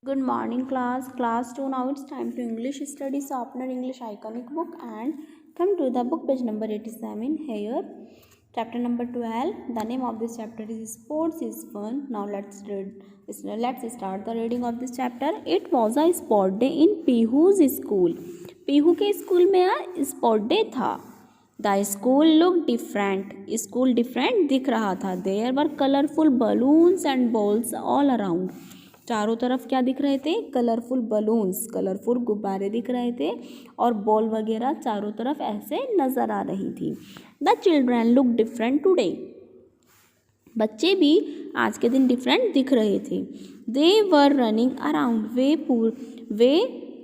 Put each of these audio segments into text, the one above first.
Good morning class 2. Now it's time to English study. So open your English iconic book and come to the book page number 87. Here chapter number 12. The name of this chapter is Sports is Fun. Now let's start the reading of this chapter. It was a sport day in Pihu's school. Pihu के school में sport day था. The school look different. School different दिख रहा था. There were colourful balloons and balls all around. चारों तरफ क्या दिख रहे थे? कलरफुल बलून्स, कलरफुल गुब्बारे दिख रहे थे और बॉल वगैरह चारों तरफ ऐसे नज़र आ रही थी. The children look different today. बच्चे भी आज के दिन डिफरेंट दिख रहे थे. There were running around. वे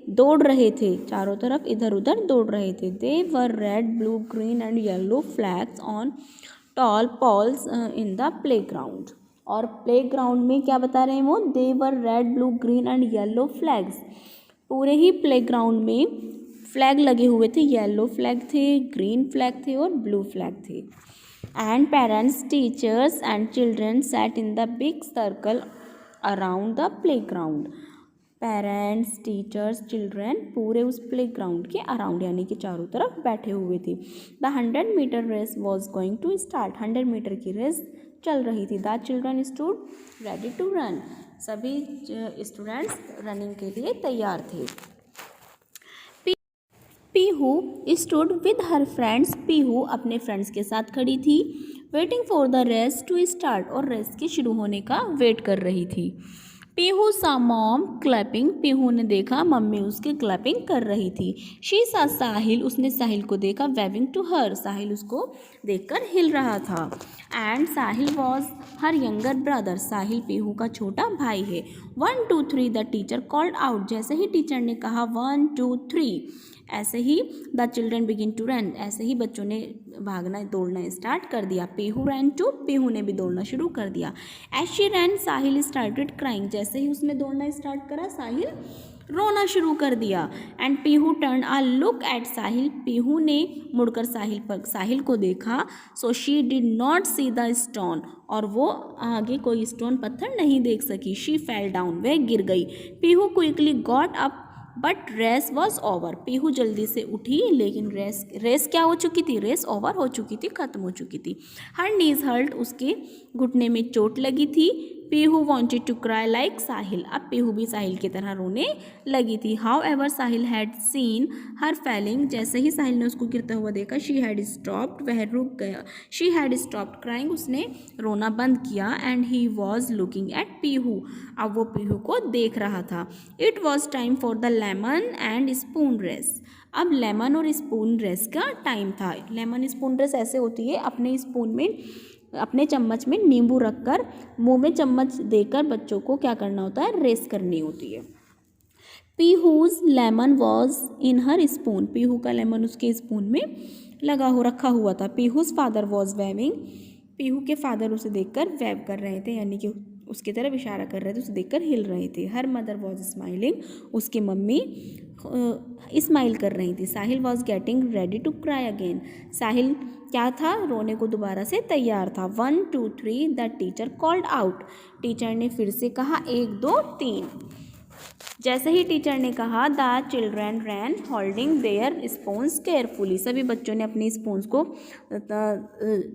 दौड़ रहे थे, चारों तरफ इधर उधर दौड़ रहे थे. There were red blue green and yellow flags on tall poles in the playground. और प्ले ग्राउंड में क्या बता रहे हैं वो? There were red blue green and yellow flags. पूरे ही प्ले ग्राउंड में फ्लैग लगे हुए थे. येलो फ्लैग थे, ग्रीन फ्लैग थे और ब्लू फ्लैग थे. And parents, teachers and children sat in the big circle around the playground. Parents, teachers, children पूरे उस प्ले ग्राउंड के अराउंड यानी कि चारों तरफ बैठे हुए थे. The 100 metre race was going to start. 100 metre की रेस चल रही थी. The children stood ready to run. सभी स्टूडेंट्स रनिंग के लिए तैयार थे. Pihu stood with her friends. Pihu अपने फ्रेंड्स के साथ खड़ी थी. Waiting for the race to start. और रेस के शुरू होने का वेट कर रही थी. पीहू सा मॉम क्लैपिंग. पीहू ने देखा मम्मी उसके क्लैपिंग कर रही थी. शी सा साहिल. उसने साहिल को देखा. Waving to her. साहिल उसको देखकर हिल रहा था. And Sahil was her younger brother. Sahil Pihu का छोटा भाई है. 1 2 3 द टीचर कॉल्ड आउट. जैसे ही टीचर ने कहा 1 2 3 ऐसे ही the children begin to run. ऐसे ही बच्चों ने भागना दौड़ना स्टार्ट कर दिया. Pihu ran to. पीहू ने भी दौड़ना शुरू कर दिया. As she ran Sahil started crying. जैसे ही उसने दौड़ना स्टार्ट करा साहिल रोना शुरू कर दिया. And Pihu turn a look at Sahil. Pihu ने मुड़कर साहिल को देखा. So she did not see the stone. और वो आगे कोई स्टोन पत्थर नहीं देख सकी. She fell down. वह गिर गई. Pihu quickly got up but race was over. Pihu जल्दी से उठी लेकिन रेस क्या हो चुकी थी? रेस ओवर हो चुकी थी, खत्म हो चुकी थी. Her knees hurt. उसके घुटने में चोट लगी थी. Pihu wanted to cry like Sahil. अब पीहू भी साहिल की तरह रोने लगी थी. However Sahil had seen her falling. जैसे ही साहिल ने उसको गिरता हुआ देखा शी हैड स्टॉप्ड. वह रुक गया. She had stopped crying. उसने रोना बंद किया. And he was looking at Pihu. अब वो पीहू को देख रहा था. It was time for the lemon and spoon race. अब लेमन और स्पून रेस का टाइम था. लेमन स्पून रेस ऐसे होती है, अपने स्पून में अपने चम्मच में नींबू रखकर मुंह में चम्मच देकर बच्चों को क्या करना होता है? रेस करनी होती है. Pihu's lemon was in her spoon. Pihu का लेमन उसके स्पून में रखा हुआ था. Pihu's father was waving. Pihu के फादर उसे देखकर वेव कर रहे थे यानी कि उसकी तरफ इशारा कर रहे थे, उसे देखकर हिल रहे थे. Her mother was smiling. उसकी मम्मी स्माइल कर रही थी. Sahil was getting ready to cry again. Sahil क्या था? रोने को दोबारा से तैयार था. 1 2 3 the teacher called out. Teacher ने फिर से कहा 1 2 3. जैसे ही टीचर ने कहा the children ran holding their spoons carefully. सभी बच्चों ने अपनी स्पून्स को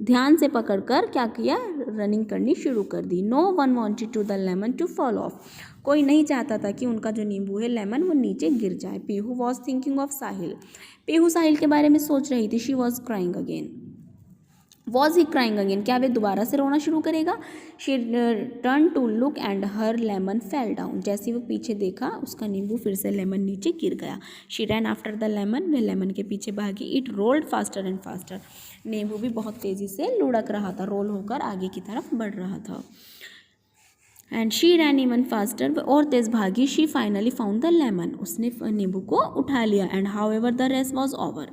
ध्यान से पकड़कर क्या किया? रनिंग करनी शुरू कर दी. No one wanted to the lemon to fall off. कोई नहीं चाहता था कि उनका जो नींबू है लेमन वो नीचे गिर जाए. Pihu was thinking of Sahil. Pihu Sahil के बारे में सोच रही थी. She was crying again. Was he crying again. क्या वे दोबारा से रोना शुरू करेगा? She turn to look and her lemon fell down. जैसे वो पीछे देखा उसका नींबू फिर से लेमन नीचे गिर गया. She rain after the lemon. Way lemon के पीछे भागी. It rolled faster and faster. नींबू भी बहुत तेज़ी से लुढ़क रहा था, रोल होकर आगे की तरफ बढ़ रहा था. And she ran even faster. और तेज भागी. She finally found the lemon. उसने नींबू को उठा लिया. And however the race was over.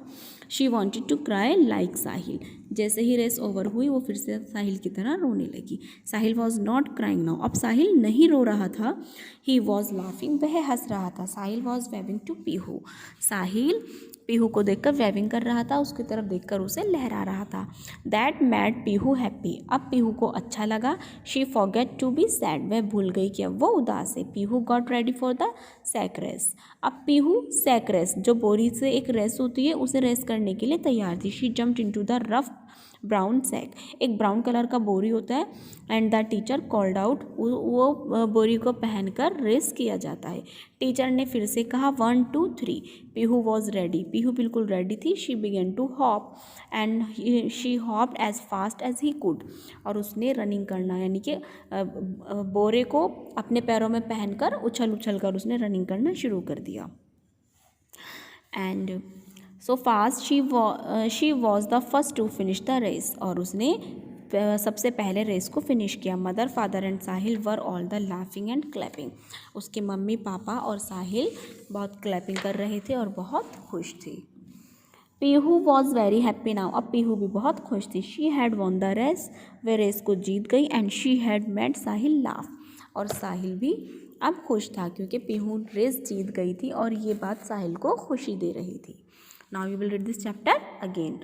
She wanted to cry like Sahil. जैसे ही रेस ओवर हुई वो फिर से साहिल की तरह रोने लगी। साहिल वॉज नॉट क्राइंग नाउ, अब साहिल नहीं रो रहा था। ही वॉज लाफिंग, वह हंस रहा था। साहिल वॉज वेविंग टू पीहू, साहिल पीहू को देखकर वेविंग कर रहा था, उसकी तरफ देखकर उसे लहरा रहा था। दैट मेड पीहू हैप्पी, अब पीहू को अच्छा लगा। She forget to be sad, वह भूल गई कि अब वो उदास है। Pihu got ready for the sack race, अब पीहू सैक रेस, जो बोरी से एक रेस होती है, उसे रेस करने के लिए तैयार थी। She jumped into the rough brown sack, एक ब्राउन कलर का बोरी होता है। And the teacher called out, वो बोरी को पहनकर रेस किया जाता है। टीचर ने फिर से कहा 1 2 3। पीहू वॉज रेडी, पीहू बिल्कुल रेडी थी। She began to hop and she hopped as fast as he could, और उसने रनिंग करना यानी कि बोरे को अपने पैरों में पहनकर उछल उछल कर उसने रनिंग करना शुरू कर दिया। And so fast she was the first to finish the race, और उसने सबसे पहले रेस को फिनिश किया। Mother father and Sahil were all the laughing and clapping, उसके मम्मी पापा और साहिल बहुत क्लैपिंग कर रहे थे और बहुत खुश थे। Pihu was very happy now, अब पीहू भी बहुत खुश थी। She had won the race, वे रेस को जीत गई। And she had made Sahil laugh, और साहिल भी अब खुश था क्योंकि पीहू रेस जीत गई थी और ये बात साहिल को खुशी दे रही थी। Now you will read this chapter again.